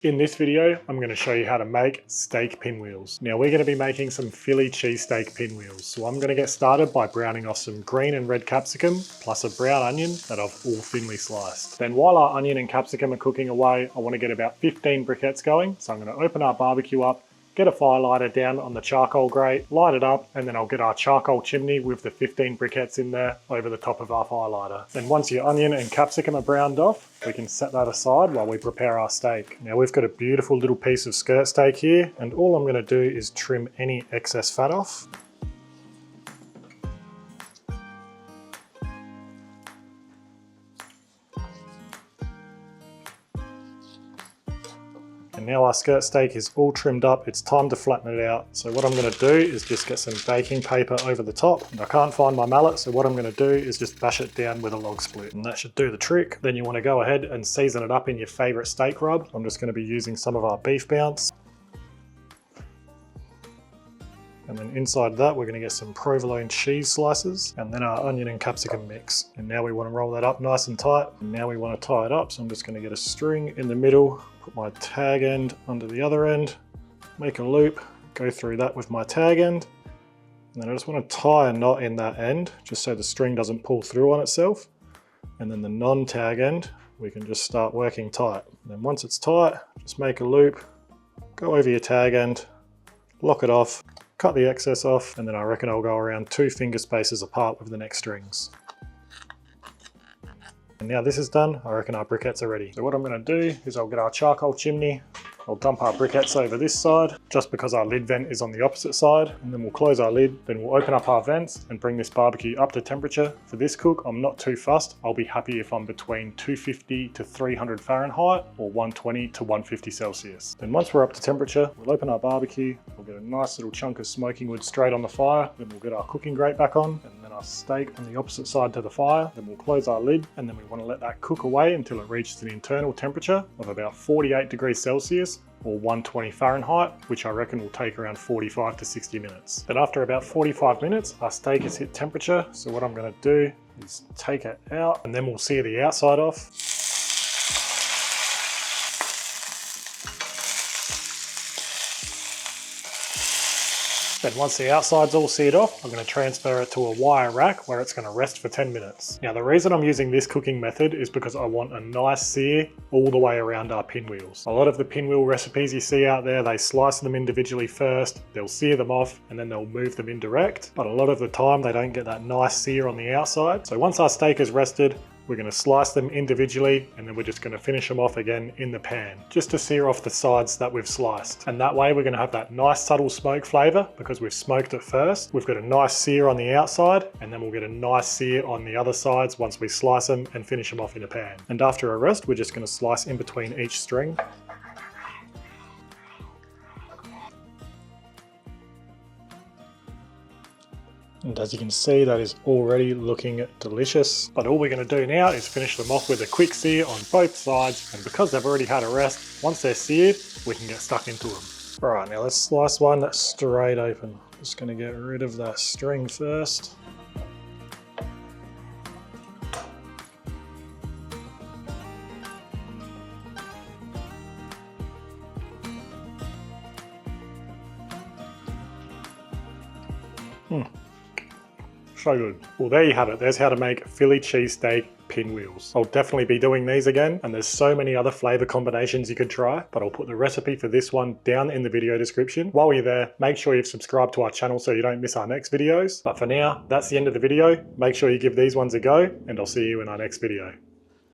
In this video, I'm going to show you how to make steak pinwheels. Now we're going to be making some Philly cheesesteak pinwheels. So I'm going to get started by browning off some green and red capsicum, plus a brown onion that I've all thinly sliced. Then while our onion and capsicum are cooking away, I want to get about 15 briquettes going. So I'm going to open our barbecue up, get a fire lighter down on the charcoal grate, light it up, and then I'll get our charcoal chimney with the 15 briquettes in there over the top of our fire lighter. Then once your onion and capsicum are browned off, we can set that aside while we prepare our steak. Now we've got a beautiful little piece of skirt steak here, and all I'm going to do is trim any excess fat off. And now our skirt steak is all trimmed up, it's time to flatten it out. So what I'm going to do is just get some baking paper over the top. And I can't find my mallet, so what I'm going to do is just bash it down with a log split. And that should do the trick. Then you want to go ahead and season it up in your favourite steak rub. I'm just going to be using some of our beef bounce. And then inside that, we're going to get some provolone cheese slices and then our onion and capsicum mix. And now we want to roll that up nice and tight. And now we want to tie it up. So I'm just going to get a string in the middle, put my tag end under the other end, make a loop, go through that with my tag end. And then I just want to tie a knot in that end, just so the string doesn't pull through on itself. And then the non-tag end, we can just start working tight. And then once it's tight, just make a loop, go over your tag end, lock it off, cut the excess off, and then I reckon I'll go around 2 finger spaces apart with the next strings. And now this is done, I reckon our briquettes are ready. So what I'm going to do is I'll get our charcoal chimney, I'll dump our briquettes over this side, just because our lid vent is on the opposite side, and then we'll close our lid, then we'll open up our vents and bring this barbecue up to temperature. For this cook, I'm not too fussed. I'll be happy if I'm between 250 to 300 Fahrenheit or 120 to 150 Celsius. Then once we're up to temperature, we'll open our barbecue, we'll get a nice little chunk of smoking wood straight on the fire, then we'll get our cooking grate back on, and then our steak on the opposite side to the fire, then we'll close our lid, and then we want to let that cook away until it reaches an internal temperature of about 48 degrees Celsius or 120 Fahrenheit, which I reckon will take around 45 to 60 minutes. Then after about 45 minutes, our steak has hit temperature. So what I'm going to do is take it out and then we'll sear the outside off. Then once the outside's all seared off, I'm going to transfer it to a wire rack where it's going to rest for 10 minutes. Now the reason I'm using this cooking method is because I want a nice sear all the way around our pinwheels. A lot of the pinwheel recipes you see out there, they slice them individually first, they'll sear them off, and then they'll move them indirect. But a lot of the time they don't get that nice sear on the outside. So once our steak is rested, we're going to slice them individually and then we're just going to finish them off again in the pan, just to sear off the sides that we've sliced. And that way we're going to have that nice subtle smoke flavour because we've smoked it first. We've got a nice sear on the outside and then we'll get a nice sear on the other sides once we slice them and finish them off in a pan. And after a rest, we're just going to slice in between each string. And as you can see, that is already looking delicious. But all we're going to do now is finish them off with a quick sear on both sides. And because they've already had a rest, once they're seared, we can get stuck into them. All right, now let's slice one straight open. Just going to get rid of that string first. So good. Well, there you have it. There's how to make Philly cheesesteak pinwheels. I'll definitely be doing these again, and there's so many other flavor combinations you could try, but I'll put the recipe for this one down in the video description. While you're there, make sure you've subscribed to our channel so you don't miss our next videos. But for now, that's the end of the video. Make sure you give these ones a go, and I'll see you in our next video.